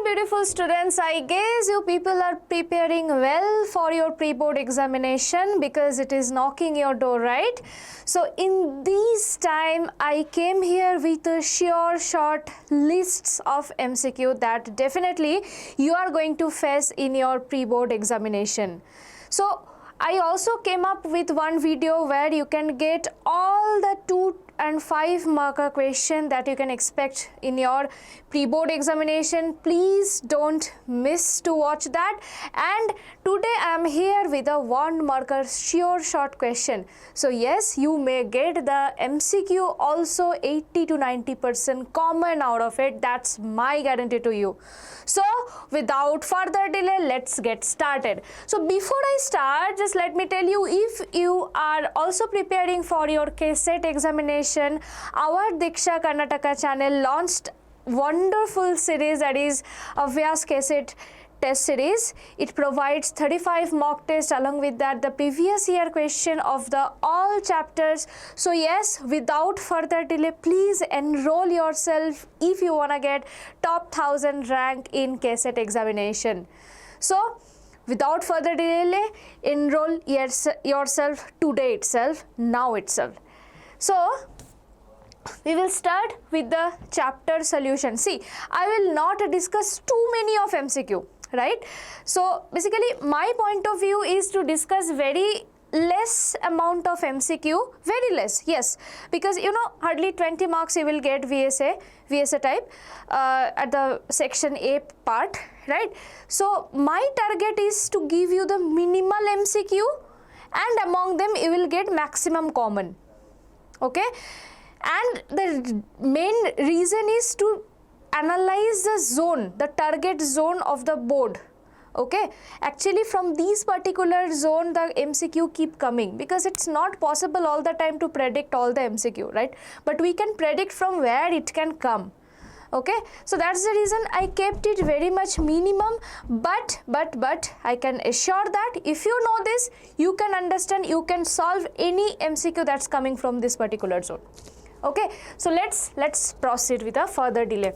beautiful students, I guess you people are preparing well for your pre-board examination because it is knocking your door, right? So in this time I came here with a sure short lists of MCQ that definitely you are going to face in your pre-board examination. So I also came up with one video where you can get all the 2 and 5 marker question that you can expect in your pre-board examination. Please don't miss to watch that. And today I am here with a 1 marker sure short question. So yes, you may get the MCQ also 80 to 90% common out of it. That's my guarantee to you. So without further delay, let's get started. So before I start, just let me tell you, if you are also preparing for your KCET examination, our Deeksha Karnataka channel launched wonderful series, that is ABHYAS KCET test series. It provides 35 mock tests, along with that the previous year question of the all chapters. So yes, without further delay, please enroll yourself if you want to get top 1000 rank in KCET examination. So without further delay, enroll yourself today itself, now itself. So we will start with the chapter solution. See, I will not discuss too many of MCQ, right? So basically my point of view is to discuss very less amount of MCQ, very less, yes, because you know hardly 20 marks you will get VSA type at the section A part, right? So my target is to give you the minimal MCQ, and among them you will get maximum common, okay? And the main reason is to analyze the zone, the target zone of the board, okay? Actually from these particular zone the MCQ keep coming, because it's not possible all the time to predict all the MCQ, right? But we can predict from where it can come, okay? So that's the reason I kept it very much minimum, but I can assure that if you know this, you can understand, you can solve any MCQ that's coming from this particular zone. Okay, so let's proceed with a further delay.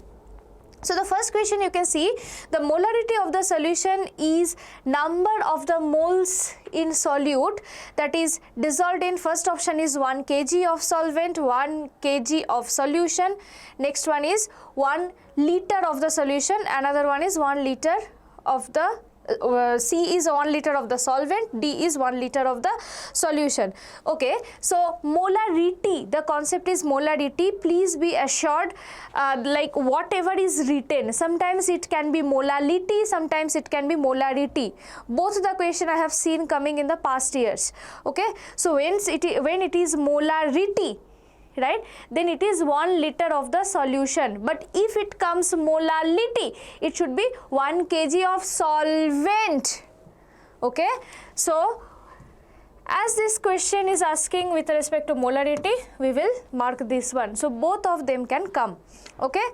So the first question you can see, the molarity of the solution is number of the moles in solute that is dissolved in. First option is 1 kg of solvent, 1 kg of solution. Next one is 1 liter of the solution, another one is 1 liter of the C is 1 liter of the solvent, D is 1 liter of the solution. Okay, so molarity, the concept is molarity. Please be assured, like whatever is written, sometimes it can be molality, sometimes it can be molarity. Both the question I have seen coming in the past years. Okay, so when it is molarity, right, then it is 1 liter of the solution. But if it comes molality, it should be 1 kg of solvent. Okay, so as this question is asking with respect to molarity, we will mark this one. So both of them can come. Okay,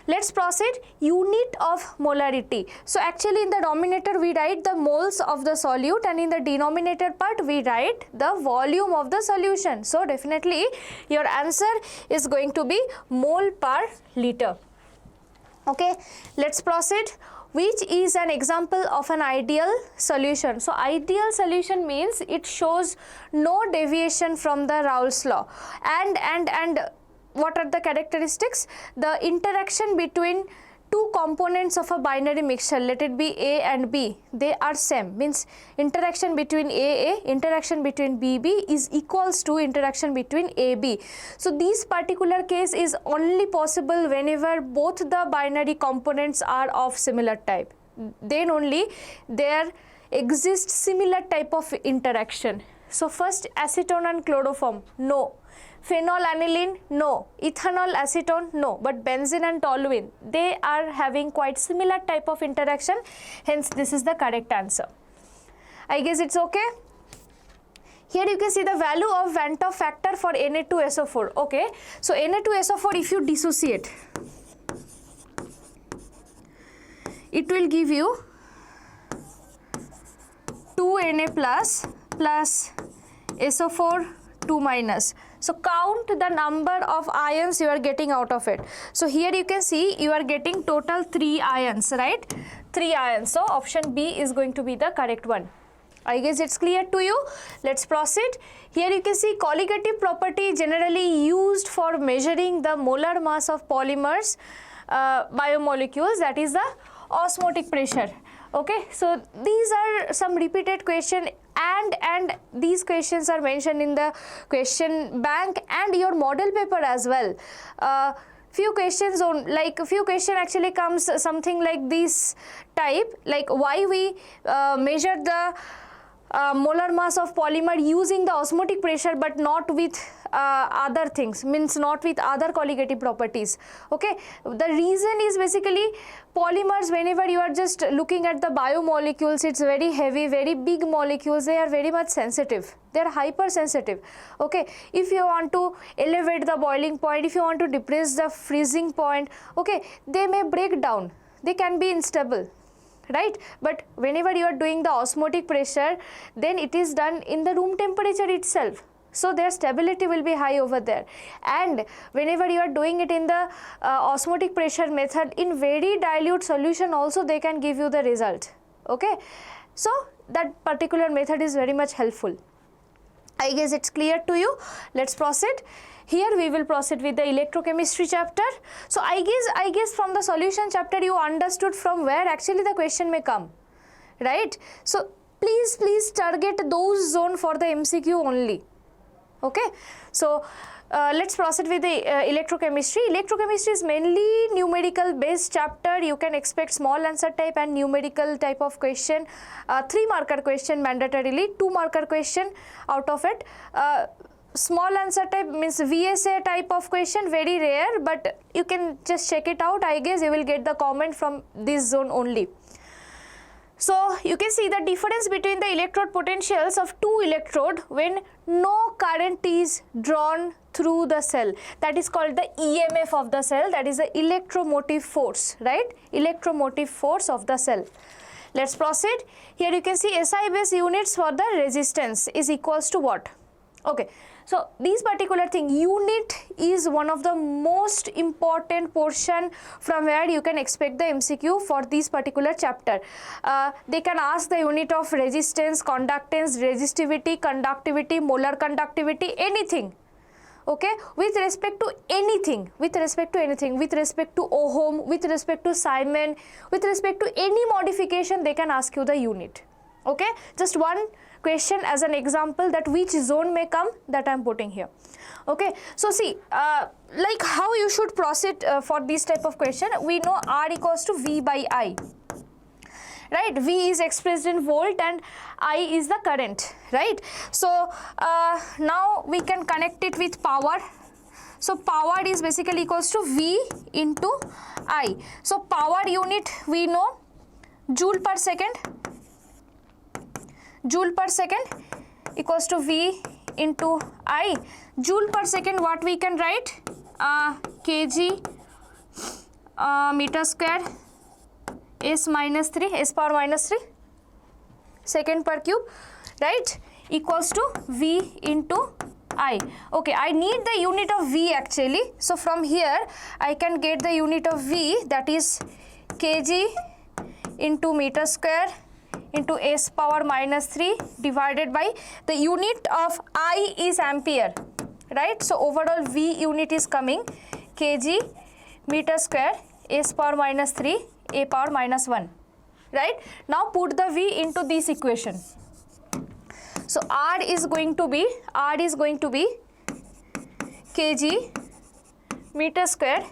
let's proceed. Unit of molarity. So actually in the denominator we write the moles of the solute, and in the denominator part we write the volume of the solution. So definitely your answer is going to be mole per liter. Okay, let's proceed. Which is an example of an ideal solution? So ideal solution means it shows no deviation from the Raoult's law. And what are the characteristics? The interaction between two components of a binary mixture, let it be A and B, they are same, means interaction between AA, interaction between BB is equals to interaction between AB. So this particular case is only possible whenever both the binary components are of similar type. Then only there exists similar type of interaction. So first acetone and chloroform, no. Phenolaniline, no. Ethanol acetone, no. But benzene and toluene, they are having quite similar type of interaction. Hence, this is the correct answer. I guess it's okay. Here you can see the value of Van 't Hoff factor for Na2SO4. Okay. So Na2SO4, if you dissociate, it will give you 2Na plus SO4 2 minus. So count the number of ions you are getting out of it. So here you can see you are getting total 3 ions, right? 3 ions. So option B is going to be the correct one. I guess it's clear to you. Let's proceed. Here you can see colligative property generally used for measuring the molar mass of polymers, biomolecules, that is the osmotic pressure. Okay, so these are some repeated question, and these questions are mentioned in the question bank and your model paper as well. Few questions on, like few question actually comes something like this type, like why we measure the molar mass of polymer using the osmotic pressure but not with other things, means not with other colligative properties. Okay, the reason is basically polymers, whenever you are just looking at the biomolecules, it's very heavy, very big molecules, they are very much sensitive, they are hypersensitive. Okay, if you want to elevate the boiling point, if you want to depress the freezing point, okay, they may break down, they can be unstable, right? But whenever you are doing the osmotic pressure, then it is done in the room temperature itself, so their stability will be high over there. And whenever you are doing it in the osmotic pressure method in very dilute solution also, they can give you the result. Okay, so that particular method is very much helpful. I guess it's clear to you. Let's proceed. Here we will proceed with the electrochemistry chapter. So I guess from the solution chapter you understood from where actually the question may come, right? So please target those zone for the MCQ only. Okay, so let's proceed with the electrochemistry. Electrochemistry is mainly numerical based chapter. You can expect small answer type and numerical type of question, 3 marker question mandatorily, 2 marker question out of it. Small answer type means VSA type of question, very rare, but you can just check it out. I guess you will get the comment from this zone only. So you can see the difference between the electrode potentials of 2 electrode when no current is drawn through the cell. That is called the EMF of the cell, that is the electromotive force, right? Electromotive force of the cell. Let's proceed. Here you can see SI base units for the resistance is equals to what? Okay, so this particular thing, unit is one of the most important portion from where you can expect the MCQ for this particular chapter. They can ask the unit of resistance, conductance, resistivity, conductivity, molar conductivity, anything. Okay, with respect to anything, with respect to ohm, with respect to Simon, with respect to any modification, they can ask you the unit. Okay, just one question as an example that which zone may come, that I am putting here. Okay, so see, like how you should proceed for this type of question. We know R equals to V by I, right? V is expressed in volt and I is the current, right? So now we can connect it with power. So power is basically equals to V into I. So power unit we know joule per second. Joule per second equals to V into I. Joule per second, what we can write? Kg meter square S minus 3, S power minus 3 second per cube, right? Equals to V into I. Okay, I need the unit of V actually. So from here I can get the unit of V, that is Kg into meter square into S power minus 3 divided by the unit of I is ampere, right? So overall V unit is coming kg meter square S power minus 3 A power minus 1, right? Now put the V into this equation. So R is going to be kg meter square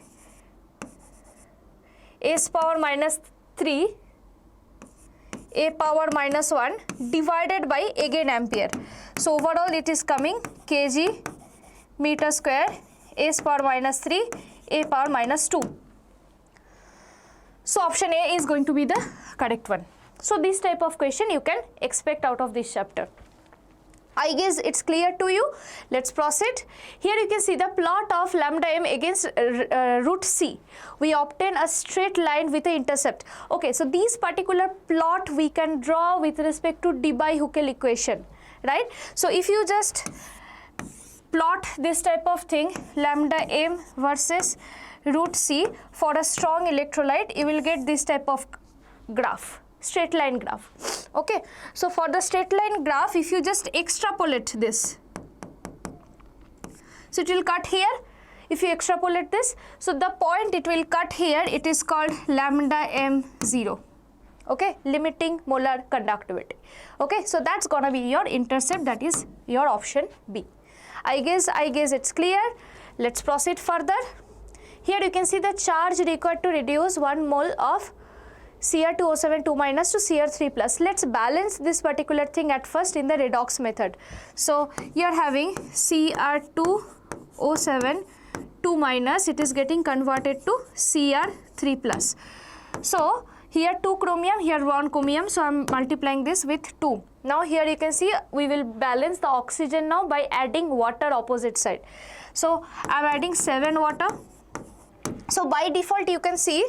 S power minus 3 A power minus 1 divided by again ampere. So overall it is coming kg meter square S power minus 3 A power minus 2. So option A is going to be the correct one. So this type of question you can expect out of this chapter. I guess it's clear to you. Let's proceed. Here you can see the plot of lambda m against root c. We obtain a straight line with the intercept. Okay, so this particular plot we can draw with respect to Debye-Huckel equation, right? So if you just plot this type of thing, lambda m versus root c for a strong electrolyte, you will get this type of graph, straight line graph. Okay, so for the straight line graph, if you just extrapolate this, so it will cut here. If you extrapolate this, so the point it will cut here, it is called lambda m0. Okay, limiting molar conductivity. Okay, so that's gonna be your intercept, that is your option B. I guess it's clear. Let's proceed further. Here you can see the charge required to reduce 1 mole of Cr2O7 2 minus to Cr3 plus. Let's balance this particular thing at first in the redox method. So you are having Cr2O7 2 minus, it is getting converted to Cr3 plus. So here 2 chromium, here 1 chromium, so I am multiplying this with 2. Now here you can see we will balance the oxygen now by adding water opposite side. So I am adding 7 water. So by default you can see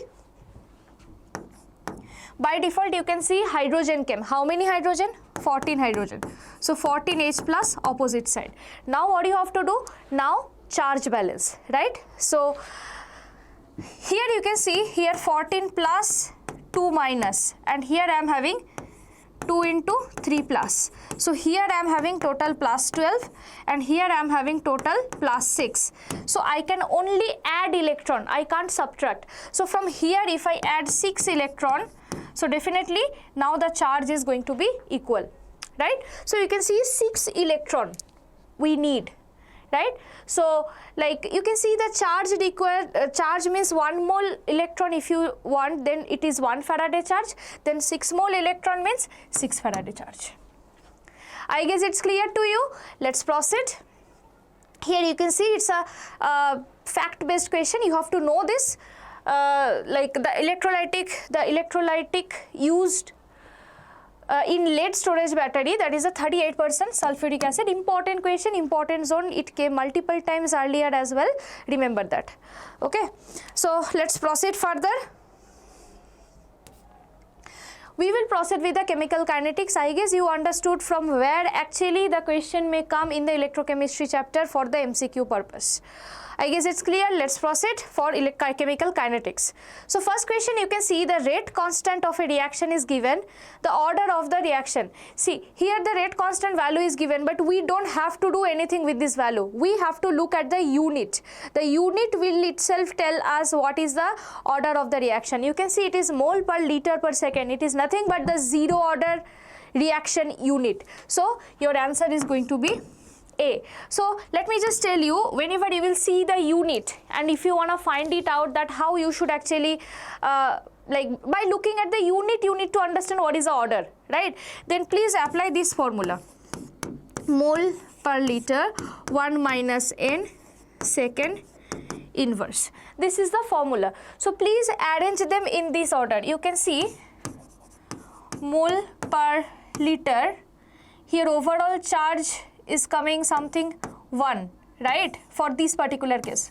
hydrogen chem. How many hydrogen? 14 hydrogen. So 14H plus opposite side. Now what you have to do? Now charge balance, right? So here you can see here 14 plus 2 minus, and here I am having 2 into 3 plus. So here I am having total plus 12, and here I am having total plus 6. So I can only add electron, I can't subtract. So from here if I add 6 electron, so definitely now the charge is going to be equal, right? So you can see 6 electron we need, right? So like you can see the charge required, charge means 1 mole electron if you want, then it is 1 Faraday charge, then 6 mole electron means 6 Faraday charge. I guess it's clear to you. Let's proceed. Here you can see it's a fact based question, you have to know this. Like the electrolytic used in lead storage battery, that is a 38% sulfuric acid. Important question, important zone, it came multiple times earlier as well, remember that. Okay, so let's proceed further. We will proceed with the chemical kinetics. I guess you understood from where actually the question may come in the electrochemistry chapter for the MCQ purpose. I guess it's clear. Let's proceed for chemical kinetics. So first question, you can see the rate constant of a reaction is given, the order of the reaction. See here the rate constant value is given, but we don't have to do anything with this value. We have to look at the unit. The unit will itself tell us what is the order of the reaction. You can see it is mole per liter per second. It is nothing but the zero order reaction unit. So your answer is going to be A. So let me just tell you, whenever you will see the unit, and if you want to find it out that how you should actually like by looking at the unit, you need to understand what is the order, right? Then please apply this formula, mole per liter 1 minus n second inverse. This is the formula. So please arrange them in this order. You can see mole per liter, here overall charge is coming something 1, right, for this particular case,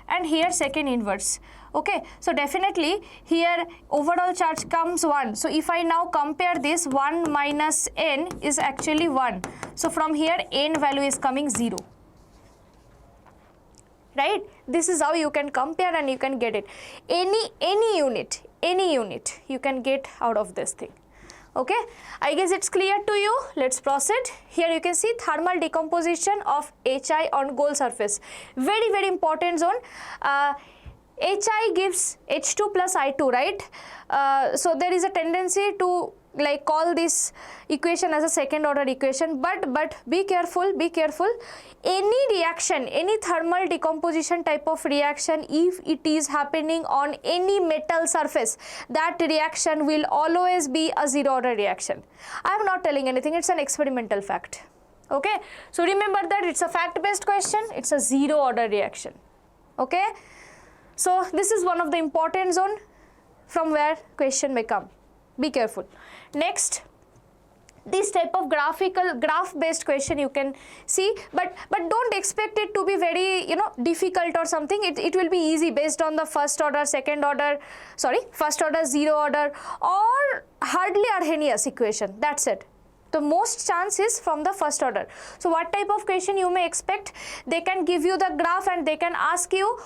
and here second inverse. Okay, so definitely here overall charge comes 1. So if I now compare this, 1 minus n is actually 1. So from here n value is coming 0, right? This is how you can compare and you can get it. Any unit you can get out of this thing. Okay, I guess it's clear to you. Let's proceed. Here you can see thermal decomposition of HI on gold surface. Very, very important zone. HI gives H2 plus I2, right? So there is a tendency to like call this equation as a second order equation, but be careful. Any reaction, any thermal decomposition type of reaction, if it is happening on any metal surface, that reaction will always be a zero order reaction. I am not telling anything, it's an experimental fact. Okay, so remember that it's a fact based question, it's a zero order reaction. Okay, so this is one of the important zone from where question may come. Be careful. Next, this type of graph based question you can see, but don't expect it to be very difficult or something. It will be easy based on the first order zero order or hardly Arrhenius equation. That's it. The most chance is from the first order. So what type of question you may expect? They can give you the graph and they can ask you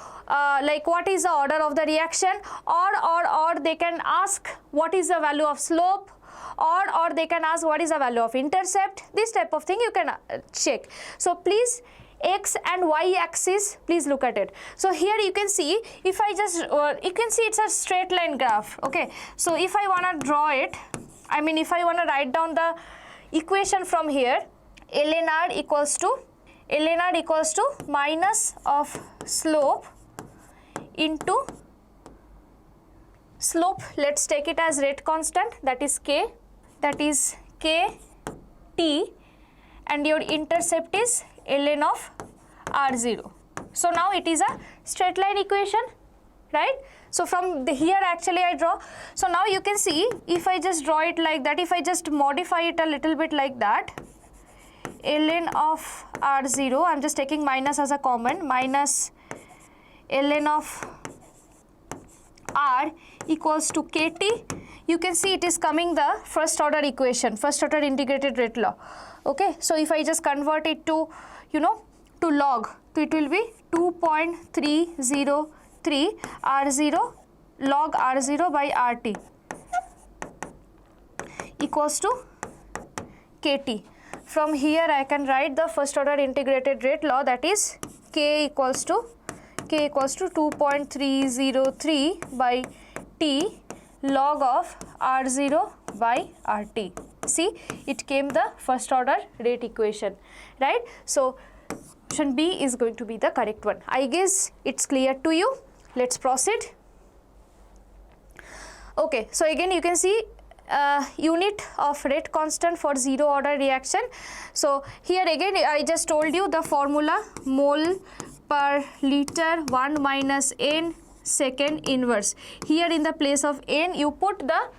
like what is the order of the reaction, or they can ask what is the value of slope, or they can ask what is the value of intercept. This type of thing you can check. So please, x and y axis, please look at it. So here you can see, if I just you can see it's a straight line graph. Okay, so if I want to draw it, I mean if I want to write down the equation from here, ln r equals to minus of slope into slope, let's take it as rate constant, that is k t, and your intercept is ln of r0. So now it is a straight line equation, right? So from here actually I draw. So now you can see, if I just draw it like that, if I just modify it a little bit like that, ln of r0, I'm just taking minus as a common, minus ln of r equals to kt. You can see it is coming the first order equation, first order integrated rate law. Okay, so if I just convert it to, you know, to log, so it will be 2.303 r0 log r0 by rt equals to kt. From here I can write the first order integrated rate law, that is k equals to 2.303 by t log of r0 by rt. See, it came the first order rate equation, right? So option B is going to be the correct one. I guess it's clear to you. Let's proceed. Okay, so again you can see unit of rate constant for zero order reaction. So here again I just told you the formula, mole per liter 1 minus n second inverse. Here in the place of n you put the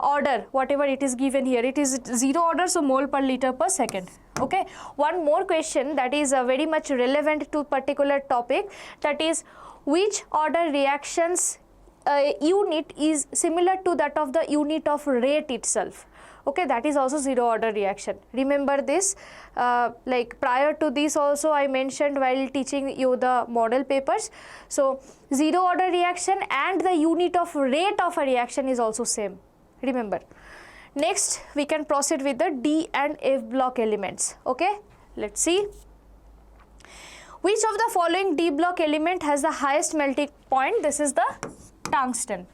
order, whatever it is given here, it is zero order, so mole per liter per second. Okay, one more question that is very much relevant to particular topic, that is which order reactions unit is similar to that of the unit of rate itself. Okay, that is also zero order reaction. Remember this, like prior to this also I mentioned while teaching you the model papers. So zero order reaction and the unit of rate of a reaction is also same, remember. Next we can proceed with the D and F block elements. Okay, let's see. Which of the following D block element has the highest melting point? This is the tungsten.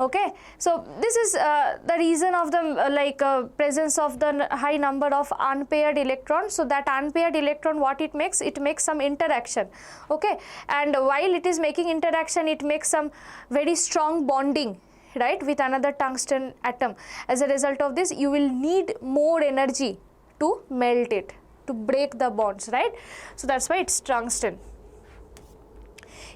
Okay, so this is the reason of the presence of the high number of unpaired electrons. So that unpaired electron, what it makes some interaction. Okay, and while it is making interaction, it makes some very strong bonding, right, with another tungsten atom. As a result of this, you will need more energy to melt it, to break the bonds, right? So that's why it's tungsten.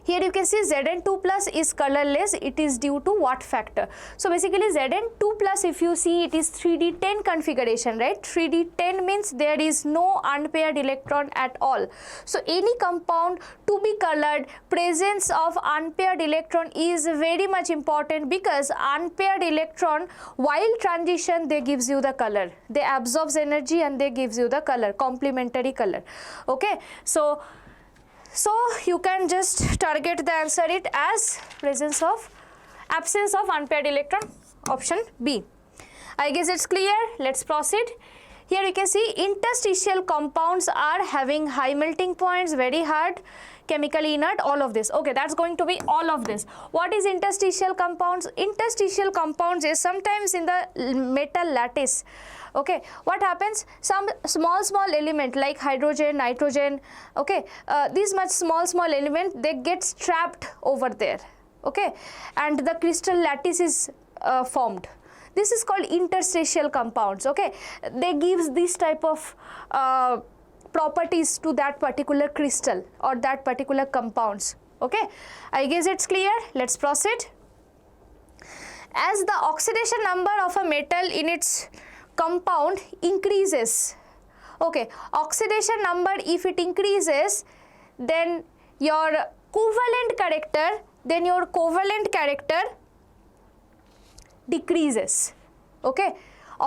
Here you can see Zn2 plus is colorless. It is due to what factor? So basically Zn2 plus, if you see, it is 3d10 configuration, right? 3d10 means there is no unpaired electron at all. So any compound to be colored, presence of unpaired electron is very much important, because unpaired electron while transition they gives you the color. They absorbs energy and they gives you the color, complementary color. Okay, so you can just target the answer it as absence of unpaired electron, option B. I guess it's clear. Let's proceed. Here you can see interstitial compounds are having high melting points, very hard, chemically inert, all of this. Okay, that's going to be all of this. What is interstitial compounds? Interstitial compounds is sometimes in the metal lattice. Okay, what happens? Some small element like hydrogen, nitrogen, okay, these much small element, they get trapped over there. Okay, and the crystal lattice is formed. This is called interstitial compounds. Okay, they gives this type of properties to that particular crystal or that particular compounds. Okay, I guess it's clear. Let's proceed. As the oxidation number of a metal in its compound increases, okay, oxidation number if it increases, then your covalent character decreases. Okay,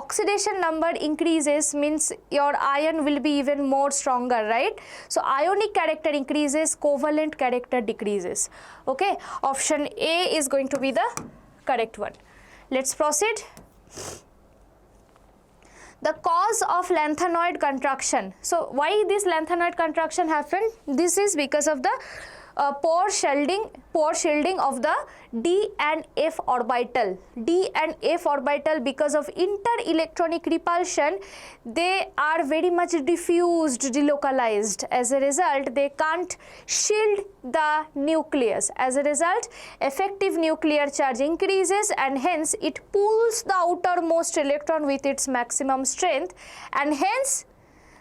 oxidation number increases means your ion will be even more stronger, right? So ionic character increases, covalent character decreases. Okay, option A is going to be the correct one. Let's proceed. The cause of lanthanoid contraction. So why this lanthanoid contraction happened? This is because of the pore shielding of the D and F orbital. D and F orbital, because of inter-electronic repulsion, they are very much diffused, delocalized. As a result, they can't shield the nucleus. As a result, effective nuclear charge increases, and hence it pulls the outermost electron with its maximum strength, and hence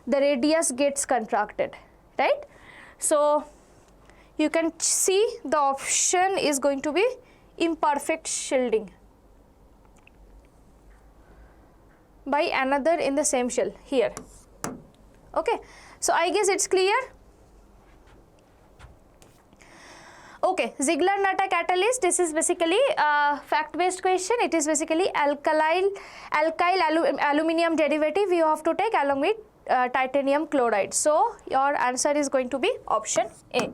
the radius gets contracted, right? So you can see the option is going to be imperfect shielding by another in the same shell here. Okay, so I guess it's clear. Okay, Ziegler-Natta catalyst, this is basically a fact-based question. It is basically alkyl aluminium derivative you have to take along with titanium chloride. So your answer is going to be option A.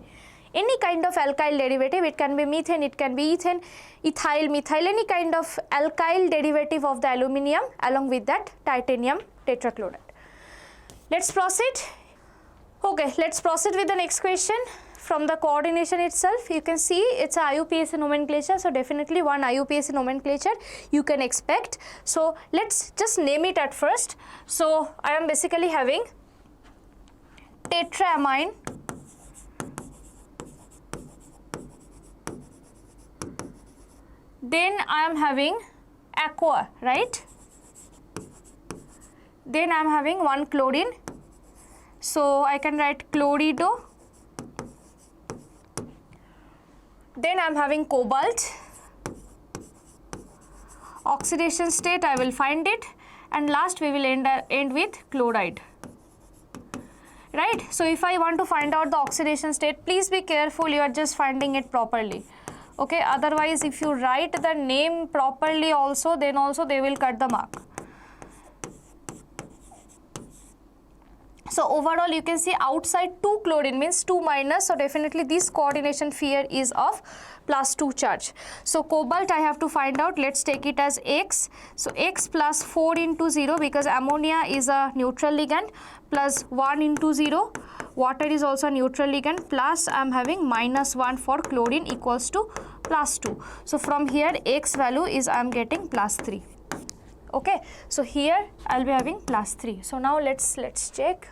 Any kind of alkyl derivative, it can be methane, it can be ethane, ethyl, methyl, any kind of alkyl derivative of the aluminium along with that titanium tetrachloride. Let's proceed. Okay, let's proceed with the next question. From the coordination itself, you can see it's a IUPAC nomenclature, so definitely one IUPAC nomenclature you can expect. So let's just name it at first. So I am basically having tetraamine, then I am having aqua, right? Then I am having one chlorine, so I can write chlorido. Then I am having cobalt. Oxidation state I will find it, and last we will end with chloride, right? So if I want to find out the oxidation state, please be careful, you are just finding it properly. Okay, otherwise if you write the name properly also, then also they will cut the mark. So overall you can see outside 2 chlorine means 2 minus, so definitely this coordination pair is of +2 charge. So cobalt I have to find out, let's take it as X. So X plus 4 into 0, because ammonia is a neutral ligand, plus 1 into 0, water is also a neutral ligand, plus I am having -1 for chlorine equals to +2. So from here X value is I am getting +3. Okay, so here I will be having +3. So now let's check.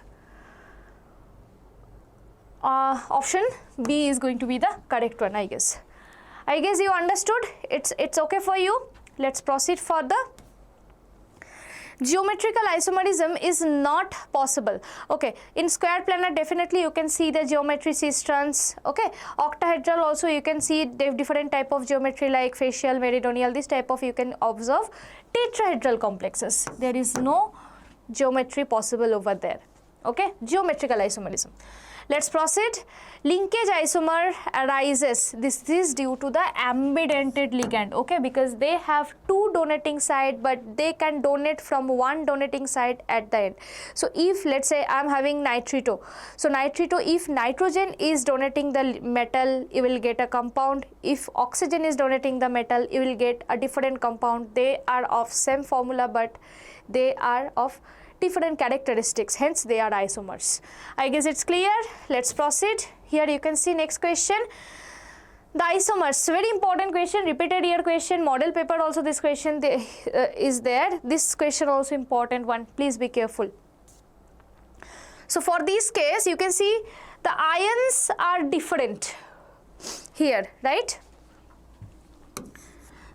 Option B is going to be the correct one, I guess. I guess you understood. It's okay for you. Let's proceed further. Geometrical isomerism is not possible. Okay, in square planar definitely you can see the geometry cisterns. Okay, octahedral also you can see different type of geometry like facial, meridional, this type of you can observe. Tetrahedral complexes, there is no geometry possible over there. Okay, geometrical isomerism. Let's proceed. Linkage isomer arises. This is due to the ambidentate ligand, okay, because they have 2 donating side, but they can donate from 1 donating side at the end. So if let's say I am having nitrito, so nitrito, if nitrogen is donating the metal, you will get a compound. If oxygen is donating the metal, you will get a different compound. They are of same formula, but they are of different characteristics, hence they are isomers. I guess it's clear. Let's proceed. Here you can see next question. The isomers, very important question, repeated year question, model paper also this question is there. This question also important one, please be careful. So for this case you can see the ions are different here, right?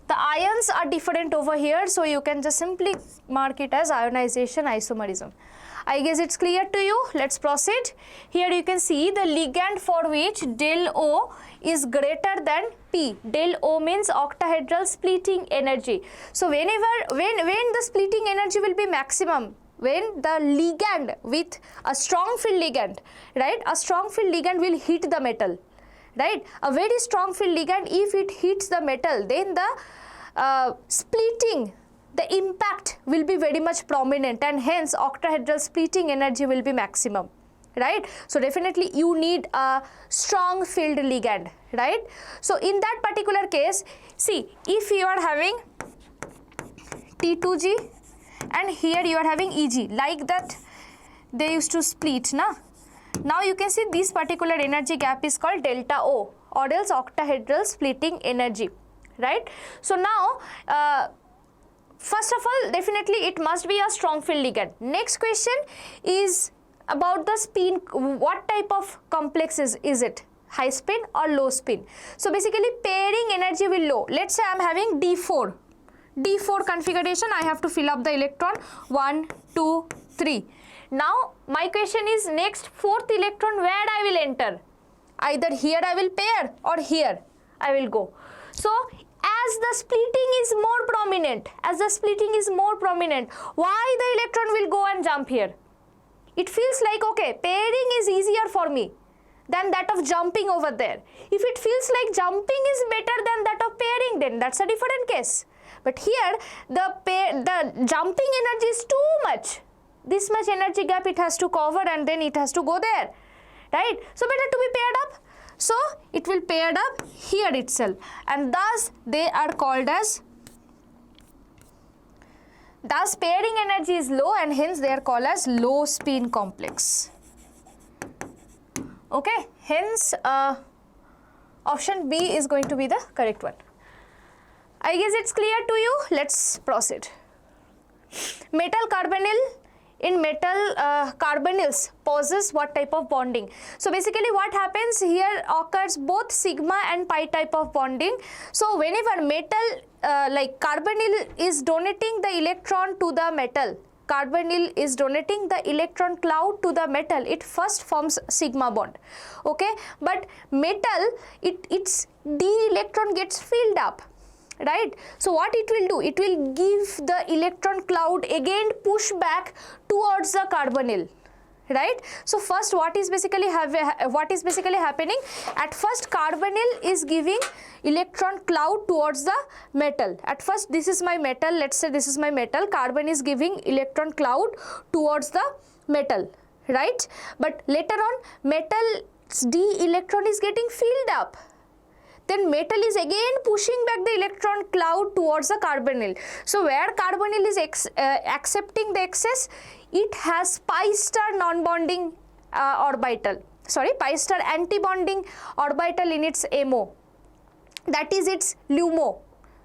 The ions are different over here, so you can just simply mark it as ionization isomerism. I guess it's clear to you. Let's proceed. Here you can see the ligand for which del O is greater than P. Del O means octahedral splitting energy. So whenever when the splitting energy will be maximum, when the ligand with a strong field ligand, right? A strong field ligand will hit the metal. Right, a very strong field ligand, if it hits the metal, then the splitting the impact will be very much prominent, and hence octahedral splitting energy will be maximum, right? So definitely you need a strong filled ligand, right? So in that particular case, see, if you are having T2G and here you are having EG, like that they used to split, na? Now you can see this particular energy gap is called delta O, or else octahedral splitting energy, right? So now first of all, definitely it must be a strong filled ligand. Next question is about the spin. What type of complex is it? High spin or low spin? So basically pairing energy will low. Let's say I am having D4 configuration. I have to fill up the electron 1, 2, 3. Now my question is, next fourth electron where I will enter? Either here I will pair or here I will go. So as the splitting is more prominent, why the electron will go and jump here? It feels like, okay, pairing is easier for me than that of jumping over there. If it feels like jumping is better than that of pairing, then that's a different case. But here the jumping energy is too much. This much energy gap it has to cover, and then it has to go there, right? So better to be paired up. So it will paired up here itself, and thus they are called as, thus pairing energy is low, and hence they are called as low spin complex. Okay, hence option B is going to be the correct one. I guess it's clear to you. Let's proceed. Metal carbonyl. In metal carbonyls possess what type of bonding? So basically what happens here, occurs both sigma and pi type of bonding. So whenever metal like carbonyl is donating the electron to the metal, carbonyl is donating the electron cloud to the metal, it first forms sigma bond, okay? But metal, its d electron gets filled up, right? So what it will do, it will give the electron cloud again push back towards the carbonyl, right? So first what is basically happening, at first carbonyl is giving electron cloud towards the metal. At first this is my metal, let's say this is my metal, carbon is giving electron cloud towards the metal, right? But later on metal's d electron is getting filled up, then metal is again pushing back the electron cloud towards the carbonyl. So where carbonyl is accepting the excess, it has pi star non-bonding orbital, pi star anti-bonding orbital in its MO, that is its LUMO,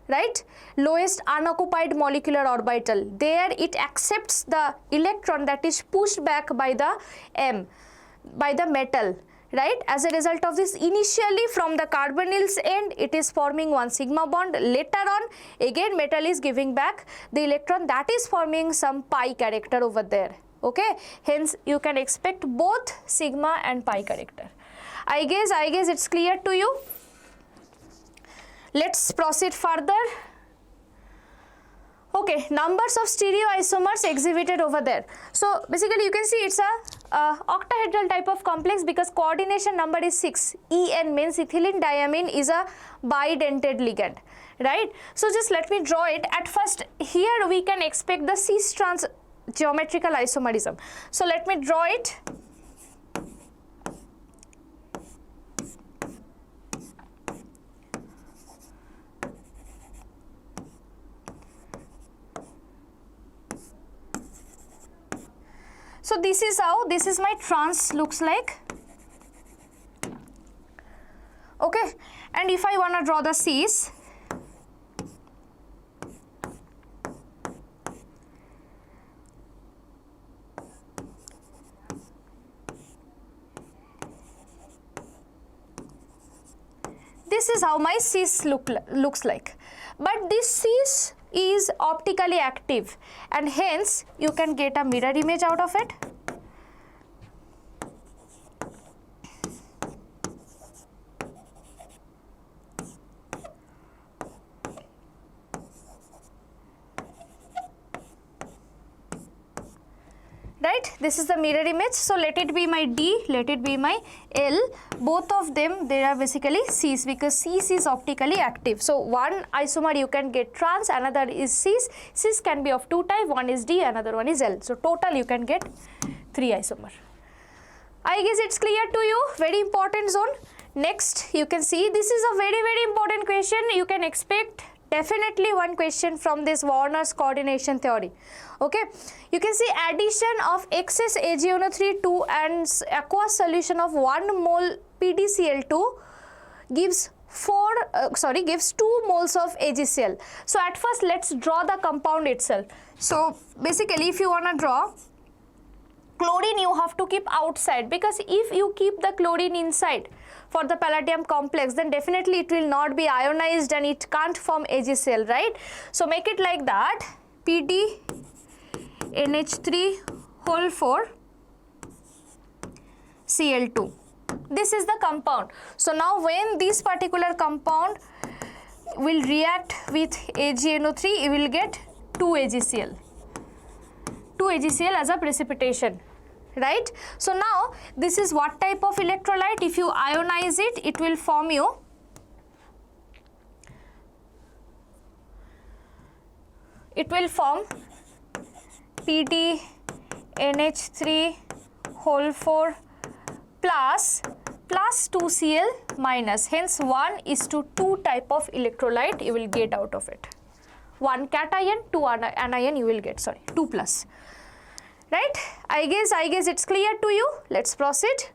right? Lowest unoccupied molecular orbital. There it accepts the electron that is pushed back by the metal, right? As a result of this, initially from the carbonyl's end it is forming one sigma bond, later on again metal is giving back the electron, that is forming some pi character over there, okay? Hence you can expect both sigma and pi character. I guess it's clear to you. Let's proceed further. Okay, numbers of stereoisomers exhibited over there. So basically you can see it's a octahedral type of complex because coordination number is 6. En means ethylene diamine is a bidentate ligand, right? So just let me draw it. At first here we can expect the cis trans geometrical isomerism. So let me draw it. So this is how my trans looks like, okay? And if I want to draw the cis, this is how my cis looks like. But this cis is optically active and hence you can get a mirror image out of it. Right? right? This is the mirror image. So let it be my D, let it be my L. Both of them, they are basically cis, because cis is optically active. So one isomer you can get trans, another is cis. Cis can be of two type, one is D, another one is L. So total you can get 3 isomer. I guess it's clear to you. Very important zone. Next, you can see this is a very important question. You can expect definitely one question from this Warner's coordination theory. Okay, you can see addition of excess AgNO3 to an aqueous solution of 1 mole PDCl2 gives 2 moles of AgCl. So at first let's draw the compound itself. So basically if you want to draw chlorine, you have to keep outside, because if you keep the chlorine inside for the palladium complex, then definitely it will not be ionized and it can't form AgCl, right? So make it like that, PdNH3 whole 4 Cl2. This is the compound. So now when this particular compound will react with AgNO3, you will get 2 AgCl. 2 AgCl as a precipitation, right? So now this is what type of electrolyte? If you ionize it, it will form you PdNH3 whole 4 plus 2Cl minus, hence 1:2 type of electrolyte you will get out of it. 1 cation, 2 anion you will get, 2 plus. Right? I guess it's clear to you. Let's proceed.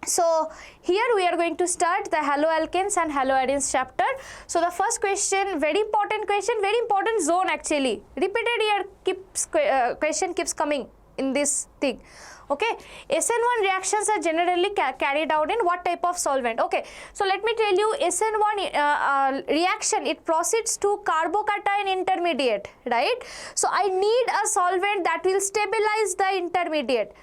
So here we are going to start the haloalkanes and haloarenes chapter. So the first question, very important zone actually. Repeated here question keeps coming in this thing. Okay, SN1 reactions are generally carried out in what type of solvent? Okay, so let me tell you, SN1 reaction, it proceeds to carbocation intermediate, right? So I need a solvent that will stabilize the intermediate,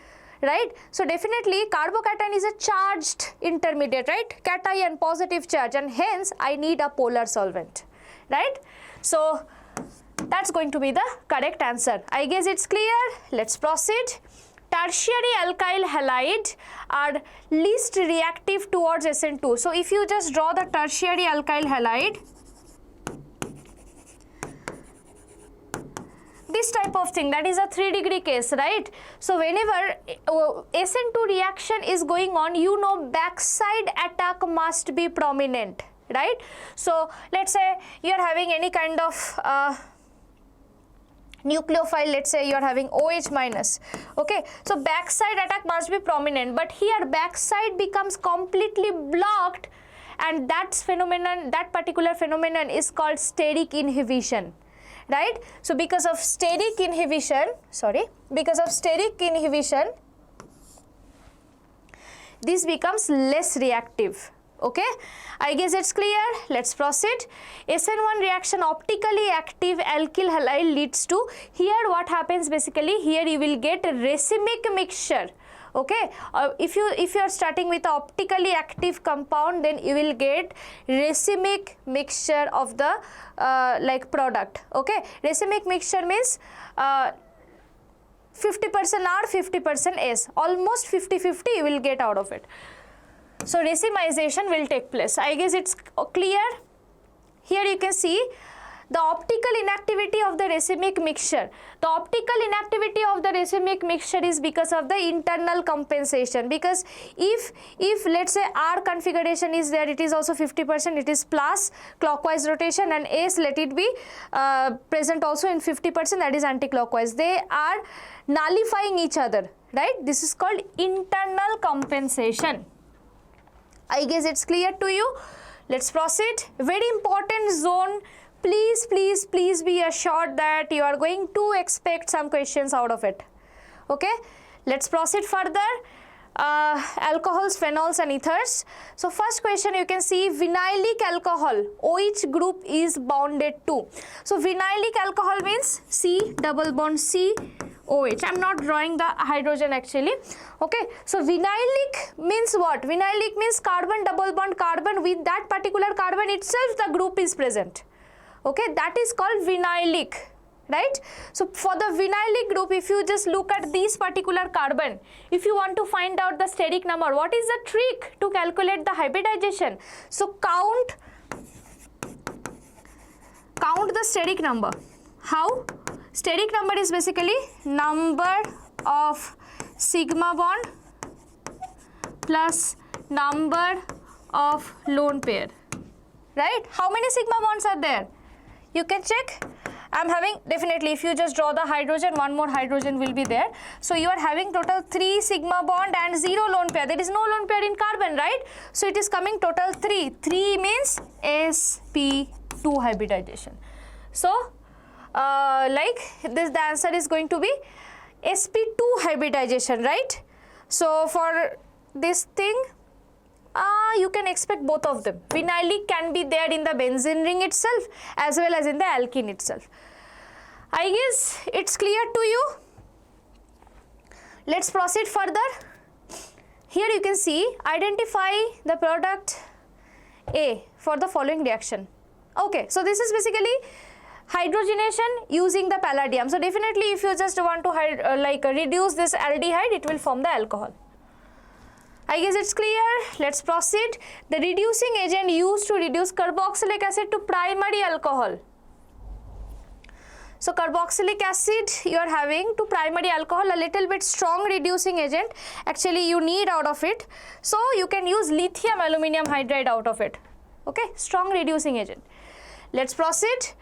right? So definitely carbocation is a charged intermediate, right? Cation, positive charge, and hence I need a polar solvent, right? So that's going to be the correct answer. I guess it's clear. Let's proceed. Tertiary alkyl halide are least reactive towards SN2. So if you just draw the tertiary alkyl halide, this type of thing, that is a 3-degree case, right? So whenever SN2 reaction is going on, you know backside attack must be prominent, right? So let's say you are having any kind of nucleophile, let's say you are having OH minus, okay, so backside attack must be prominent, but here backside becomes completely blocked, and that particular phenomenon is called steric inhibition, right? So because of steric inhibition, this becomes less reactive. Okay, I guess it's clear. Let's proceed. SN1 reaction optically active alkyl halide leads to, here what happens basically, here you will get a racemic mixture. Okay, if you are starting with the optically active compound, then you will get racemic mixture of the product. Okay, racemic mixture means 50% R, 50% S, almost 50-50 you will get out of it. So racemization will take place. I guess it's clear. Here you can see the optical inactivity of the racemic mixture. The optical inactivity of the racemic mixture is because of the internal compensation. Because if let's say R configuration is there, it is also 50%, it is plus clockwise rotation, and S let it be present also in 50%, that is anti-clockwise. They are nullifying each other, right? This is called internal compensation. I guess it's clear to you. Let's proceed. Very important zone. Please be assured that you are going to expect some questions out of it. Okay, let's proceed further. Alcohols, phenols and ethers. So first question, you can see vinylic alcohol, which group is bonded to? So vinylic alcohol means C double bond C OH. I'm not drawing the hydrogen actually. Okay, so vinylic means what? Vinylic means carbon double bond carbon, with that particular carbon itself the group is present. Okay, that is called vinylic. right? So for the vinylic group, if you just look at this particular carbon, if you want to find out the steric number, what is the trick to calculate the hybridization? So count the steric number. How? Steric number is basically number of sigma bond plus number of lone pair, right? How many sigma bonds are there? You can check. I'm having, definitely if you just draw the hydrogen, one more hydrogen will be there. So you are having total 3 sigma bond and 0 lone pair. There is no lone pair in carbon, right? So it is coming total 3. 3 means sp2 hybridization. So like this, the answer is going to be sp2 hybridization, right? So for this thing, you can expect both of them. Vinylic can be there in the benzene ring itself as well as in the alkene itself. I guess it's clear to you. Let's proceed further. Here you can see, identify the product A for the following reaction. Okay, so this is basically hydrogenation using the palladium. So definitely if you just want to reduce this aldehyde, it will form the alcohol. I guess it's clear. Let's proceed. The reducing agent used to reduce carboxylic acid to primary alcohol. So carboxylic acid you are having to primary alcohol, a little bit strong reducing agent. Actually you need out of it. So you can use lithium aluminum hydride out of it. Okay, strong reducing agent. Let's proceed.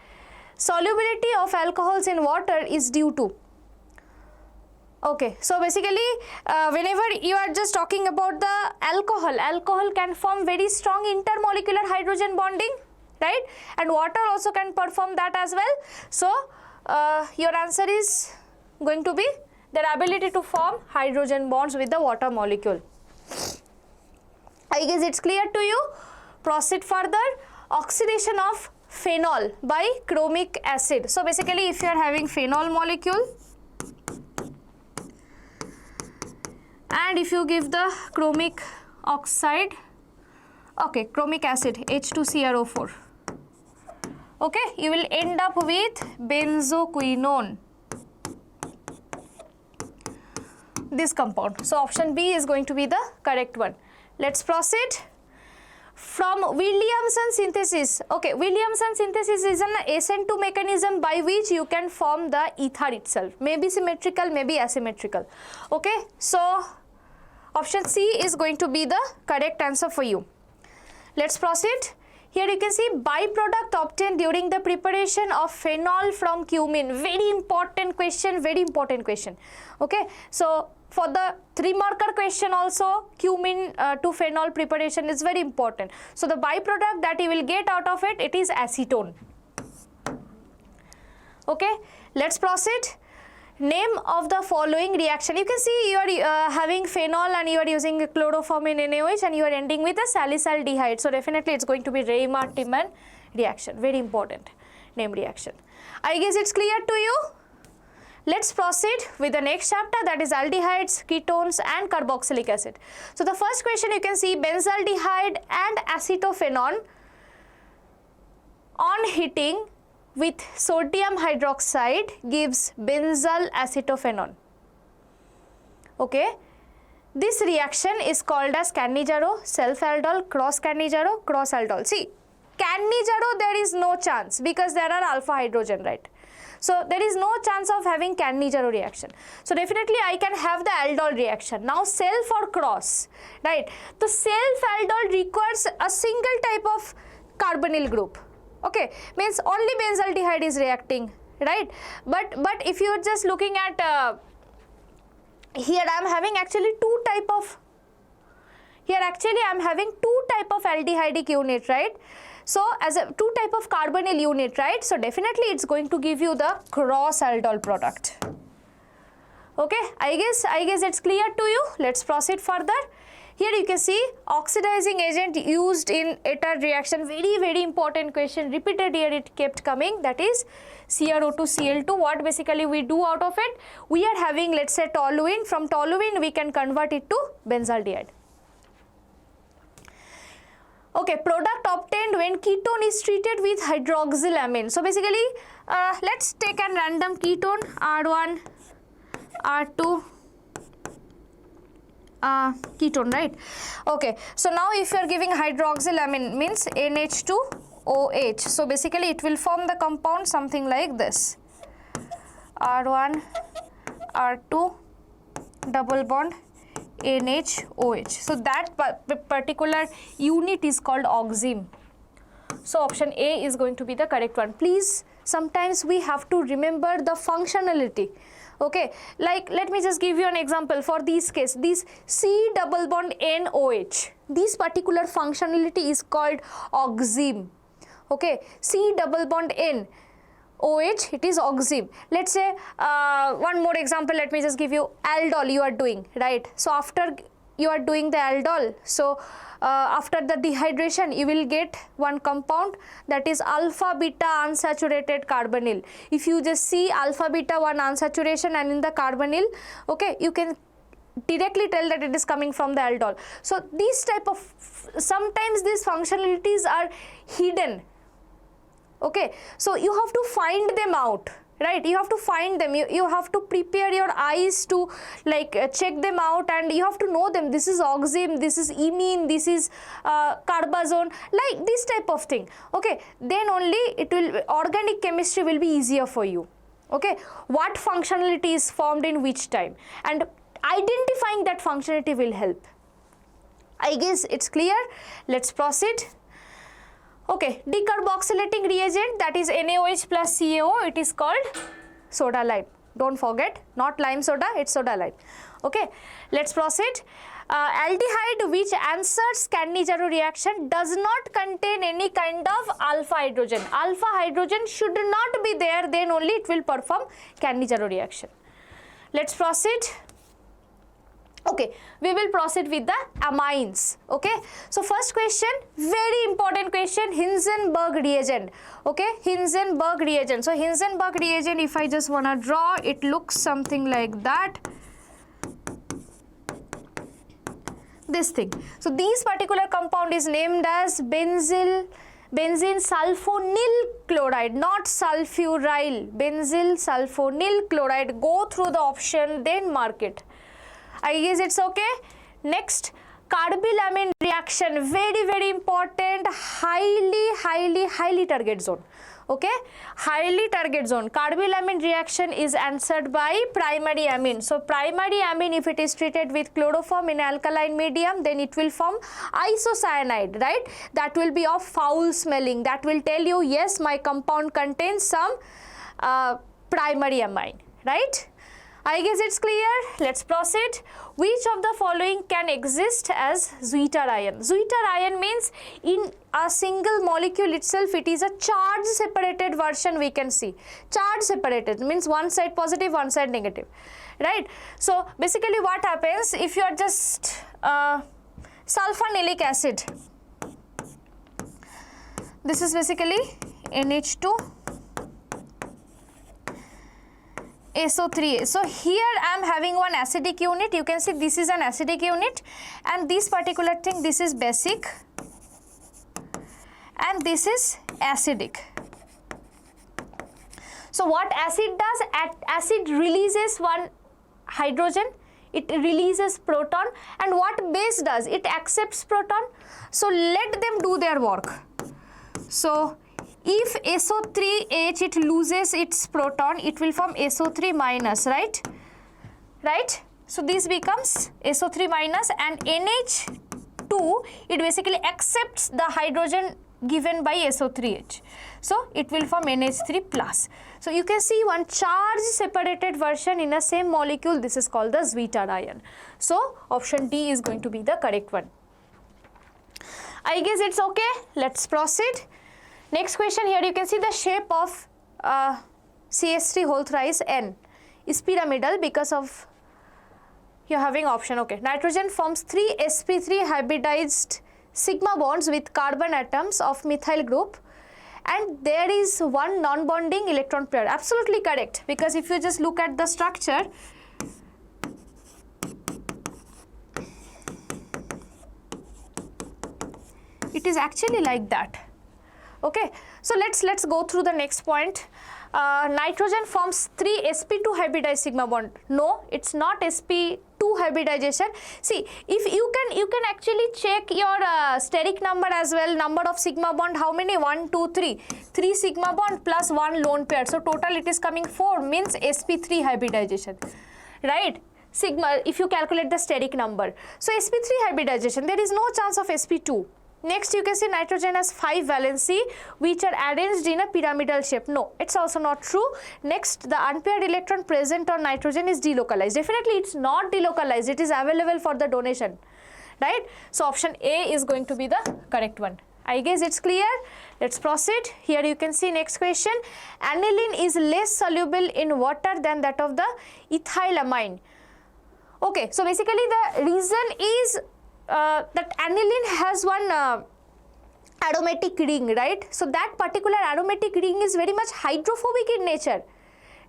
Solubility of alcohols in water is due to. Okay, so basically whenever you are just talking about the alcohol can form very strong intermolecular hydrogen bonding, right? And water also can perform that as well. So your answer is going to be their ability to form hydrogen bonds with the water molecule. I guess it's clear to you. Proceed further. Oxidation of phenol by chromic acid. So basically if you are having phenol molecule, and if you give the chromic oxide, okay, chromic acid H2CrO4, okay, you will end up with benzoquinone, this compound. So option B is going to be the correct one. Let's proceed. From Williamson synthesis, okay, Williamson synthesis is an SN2 mechanism by which you can form the ether itself, maybe symmetrical, maybe asymmetrical. Okay, so option C is going to be the correct answer for you. Let's proceed. Here you can see byproduct obtained during the preparation of phenol from cumin. Very important question, very important question. Okay, so for the 3-marker question also, cumin to phenol preparation is very important. So the byproduct that you will get out of it, it is acetone. Okay, let's proceed. Name of the following reaction. You can see you are having phenol and you are using chloroformine NaOH and you are ending with a salicylaldehyde. So definitely it's going to be Raymer-Timan reaction. Very important name reaction. I guess it's clear to you. Let's proceed with the next chapter, that is aldehydes, ketones and carboxylic acid. So the first question you can see, benzaldehyde and acetophenone on heating with sodium hydroxide gives benzyl acetophenone. Okay, this reaction is called as Cannizzaro, self-aldol, cross-Cannizzaro, cross-aldol. See, Cannizzaro there is no chance because there are alpha hydrogen, right? So there is no chance of having Cannizzaro reaction. So definitely I can have the aldol reaction. Now self or cross, right? The self-aldol requires a single type of carbonyl group. Okay, means only benzaldehyde is reacting, right? But if you are just looking at here, I am having actually two type of aldehydic unit, right? So as a two type of carbonyl unit, right? So definitely it's going to give you the cross aldol product. Okay, I guess it's clear to you. Let's proceed further. Here you can see oxidizing agent used in ether reaction. Very important question, repeated here it kept coming, that is CrO2 Cl2. What basically we do out of it? We are having, let's say, toluene. From toluene we can convert it to benzaldehyde. Okay, product obtained when ketone is treated with hydroxylamine. So basically, let's take a random ketone R1, R2, ketone, right? Okay, so now if you are giving hydroxylamine means NH2OH. So basically it will form the compound something like this. R1, R2, double bond, NHOH. So that particular unit is called oxime. So option A is going to be the correct one. Please, sometimes we have to remember the functionality. Okay, like let me just give you an example for this case. This C double bond NOH, this particular functionality is called oxime. Okay, C double bond N OH, it is oxime. Let's say one more example, let me just give you aldol you are doing, right? So after you are doing the aldol, so after the dehydration you will get one compound that is alpha beta unsaturated carbonyl. If you just see alpha beta 1 unsaturation and in the carbonyl, okay, you can directly tell that it is coming from the aldol. So these type of, sometimes these functionalities are hidden. Okay, so you have to find them out, right? You have to find them, you have to prepare your eyes to like check them out, and you have to know them. This is oxime, this is imine, this is carbazone, like this type of thing. Okay, then only it will, organic chemistry will be easier for you. Okay, what functionality is formed in which time, and identifying that functionality will help. I guess it's clear. Let's proceed. Okay, decarboxylating reagent, that is NaOH plus CaO, it is called soda lime. Don't forget, not lime soda, it's soda lime. Okay, let's proceed. Aldehyde which answers Cannizzaro reaction does not contain any kind of alpha hydrogen. Alpha hydrogen should not be there, then only it will perform Cannizzaro reaction. Let's proceed. Okay, we will proceed with the amines. Okay, so first question, very important question, Hindenburg reagent. Okay, Hindenburg reagent. So Hindenburg reagent, if I just want to draw, it looks something like that. This thing. So this particular compound is named as benzene sulfonyl chloride, not sulfuryl. Benzyl sulfonyl chloride. Go through the option, then mark it. I guess it's okay. Next, carboxylamine reaction, very important, highly target zone. Okay, highly target zone. Carboxylamine reaction is answered by primary amine. So primary amine, if it is treated with chloroform in alkaline medium, then it will form isocyanide, right? That will be of foul smelling. That will tell you, yes, my compound contains some primary amine, right? I guess it's clear. Let's proceed. Which of the following can exist as Zwitter ion? Zwitter ion means in a single molecule itself, it is a charge separated version we can see. Charge separated means one side positive, one side negative, right? So basically what happens if you are just sulfonilic acid. This is basically NH2. SO3. So here I am having one acidic unit. You can see this is an acidic unit, and this particular thing, this is basic, and this is acidic. So what acid does? Acid releases one hydrogen, it releases proton, and what base does? It accepts proton. So let them do their work. So if SO3H, it loses its proton, it will form SO3 minus, right? Right? So this becomes SO3 minus, and NH2, it basically accepts the hydrogen given by SO3H. So it will form NH3 plus. So you can see one charge separated version in a same molecule. This is called the Zwitter ion. So option D is going to be the correct one. I guess it's okay. Let's proceed. Next question, here you can see the shape of CH3 whole thrice N is pyramidal because of you're having option. Okay, nitrogen forms 3 sp3 hybridized sigma bonds with carbon atoms of methyl group, and there is one non-bonding electron pair. Absolutely correct, because if you just look at the structure, it it is actually like that. Okay, so let's go through the next point. Nitrogen forms 3 sp2 hybridized sigma bond. No, it's not sp2 hybridization. See, if you can actually check your steric number as well, number of sigma bond, how many? 1 2 3 3 sigma bond plus 1 lone pair, so total it is coming 4, means sp3 hybridization, right? Sigma, if you calculate the steric number, so sp3 hybridization, there is no chance of sp2. Next, you can see nitrogen has 5 valency which are arranged in a pyramidal shape. No, it's also not true. Next, the unpaired electron present on nitrogen is delocalized. Definitely, it's not delocalized. It is available for the donation, right? So, option A is going to be the correct one. I guess it's clear. Let's proceed. Here you can see next question. Aniline is less soluble in water than that of the ethylamine. Okay, so basically the reason is that aniline has one aromatic ring, right? So that particular aromatic ring is very much hydrophobic in nature,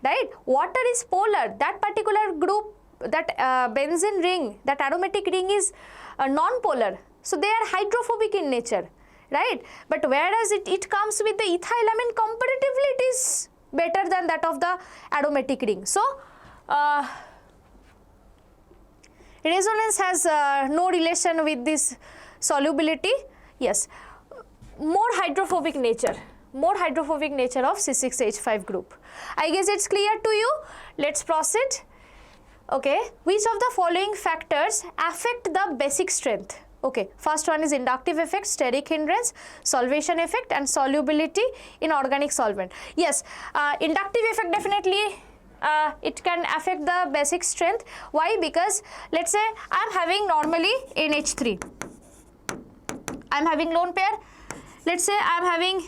right? Water is polar. That particular group, that benzene ring, that aromatic ring is non-polar. So they are hydrophobic in nature, right? But whereas it comes with the ethylamine, comparatively it is better than that of the aromatic ring. So resonance has no relation with this solubility. Yes, more hydrophobic nature of C6H5 group. I guess it's clear to you. Let's proceed. Okay, which of the following factors affect the basic strength? Okay, first one is inductive effect, steric hindrance, solvation effect and solubility in organic solvent. Yes, inductive effect definitely it can affect the basic strength. Why? Because let's say I am having normally NH3, I am having lone pair, let's say I am having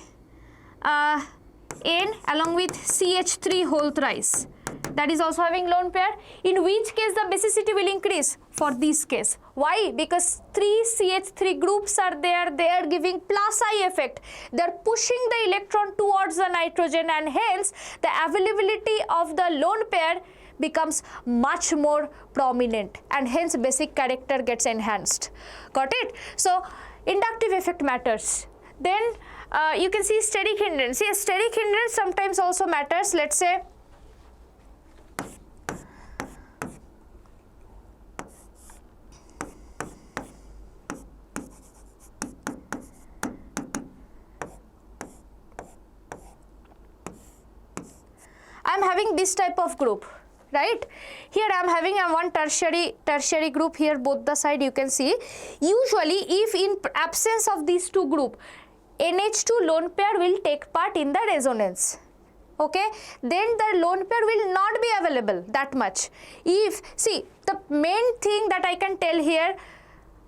N along with CH3 whole thrice, that is also having lone pair. In which case the basicity will increase? For this case. Why? Because 3 CH3 groups are there, they are giving plus I effect, they are pushing the electron towards the nitrogen, and hence the availability of the lone pair becomes much more prominent, and hence basic character gets enhanced. Got it? So inductive effect matters. Then you can see steric hindrance. See, steric hindrance sometimes also matters. Let's say I am having this type of group, right? Here I am having one tertiary group here, both the side you can see. Usually if in absence of these two group, NH2 lone pair will take part in the resonance. Okay, then the lone pair will not be available that much. If, see, the main thing that I can tell here,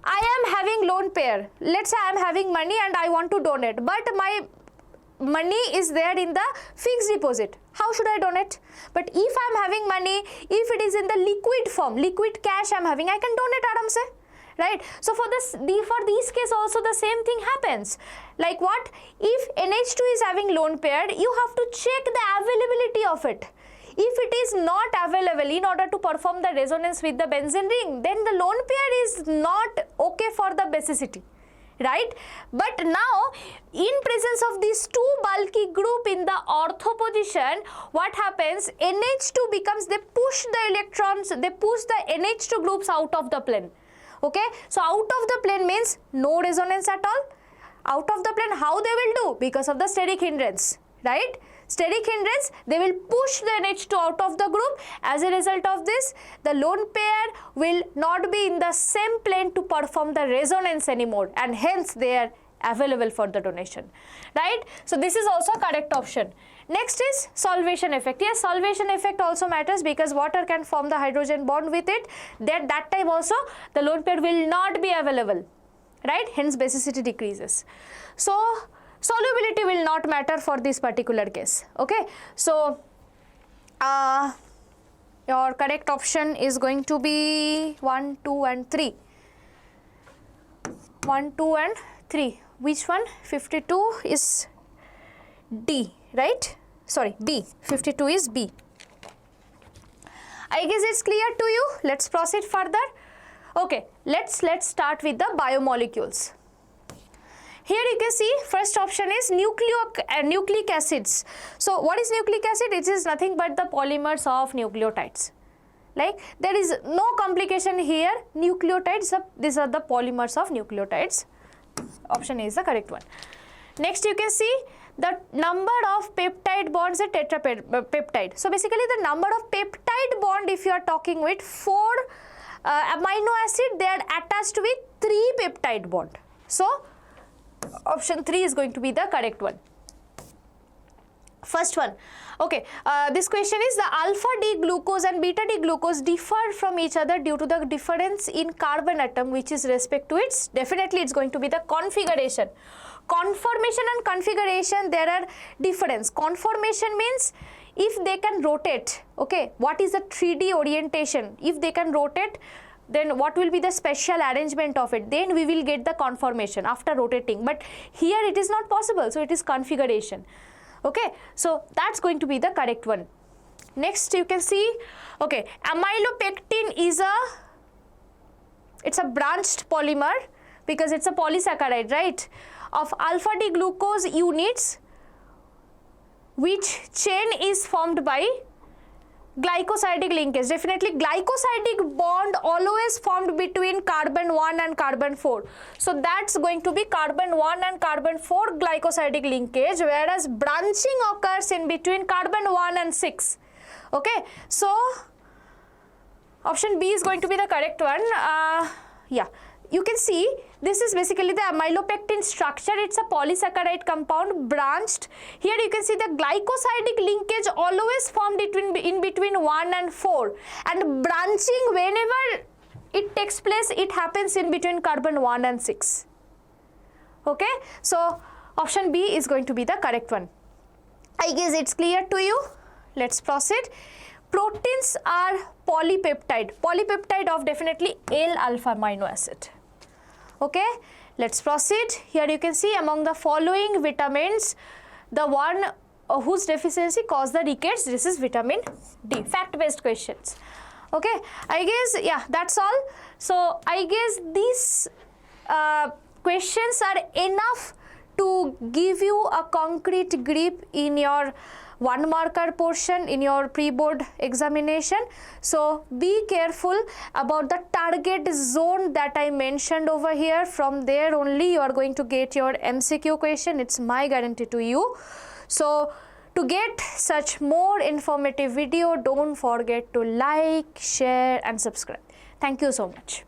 I am having lone pair. Let's say I am having money and I want to donate, but my money is there in the fixed deposit. How should I donate? But if I am having money, if it is in the liquid form, liquid cash I am having, I can donate aram se, right? So for these case also the same thing happens. Like what? If NH2 is having lone pair, you have to check the availability of it. If it is not available in order to perform the resonance with the benzene ring, then the lone pair is not okay for the basicity, right? But now in presence of these two bulky group in the ortho position, what happens? NH2 becomes, they push the electrons, they push the NH2 groups out of the plane. Okay, so out of the plane means no resonance at all. Out of the plane, how they will do? Because of the steric hindrance, right? Steric hindrance, they will push the NH2 out of the group. As a result of this, the lone pair will not be in the same plane to perform the resonance anymore, and hence they are available for the donation, right? So this is also correct option. Next is solvation effect. Yes, solvation effect also matters because water can form the hydrogen bond with it. That time also the lone pair will not be available, right? Hence basicity decreases. So solubility will not matter for this particular case. Okay, so your correct option is going to be 1, 2 and 3. 1, 2 and 3. Which one? 52 is D, right? Sorry, B. 52 is B. I guess it's clear to you. Let's proceed further. Okay, let's start with the biomolecules. Here you can see first option is nucleic acids. So what is nucleic acid? It is nothing but the polymers of nucleotides. Like there is no complication here. Nucleotides, these are the polymers of nucleotides. Option A is the correct one. Next you can see the number of peptide bonds at tetrapeptide. So basically the number of peptide bond, if you are talking with 4 amino acid, they are attached with 3 peptide bond. So option 3 is going to be the correct one. First one. Okay, this question is the alpha D glucose and beta D glucose differ from each other due to the difference in carbon atom, which is respect to its, definitely it's going to be the configuration. Conformation and configuration, there are difference. Conformation means if they can rotate, okay, what is the 3D orientation? If they can rotate, then what will be the special arrangement of it? Then we will get the conformation after rotating. But here it is not possible, so it is configuration. Okay, so that's going to be the correct one. Next you can see, okay, amylopectin is it's a branched polymer because it's a polysaccharide, right, of alpha D glucose units, which chain is formed by glycosidic linkage. Definitely glycosidic bond always formed between carbon 1 and carbon 4. So that's going to be carbon 1 and carbon 4 glycosidic linkage, whereas branching occurs in between carbon 1 and 6. Okay, so option B is going to be the correct one. Yeah, you can see this is basically the amylopectin structure. It's a polysaccharide compound branched. Here you can see the glycosidic linkage always formed in between 1 and 4, and branching, whenever it takes place, it happens in between carbon 1 and 6. Okay, so option B is going to be the correct one. I guess it's clear to you. Let's proceed. Proteins are polypeptide of definitely L-alpha amino acid. Okay, let's proceed. Here you can see among the following vitamins, the one whose deficiency caused the rickets, this is vitamin D. Fact-based questions. Okay, I guess, yeah, that's all. So I guess these questions are enough to give you a concrete grip in your 1 marker portion in your pre-board examination. So be careful about the target zone that I mentioned over here. From there only you are going to get your MCQ question. It's my guarantee to you. So to get such more informative video, don't forget to like, share and subscribe. Thank you so much.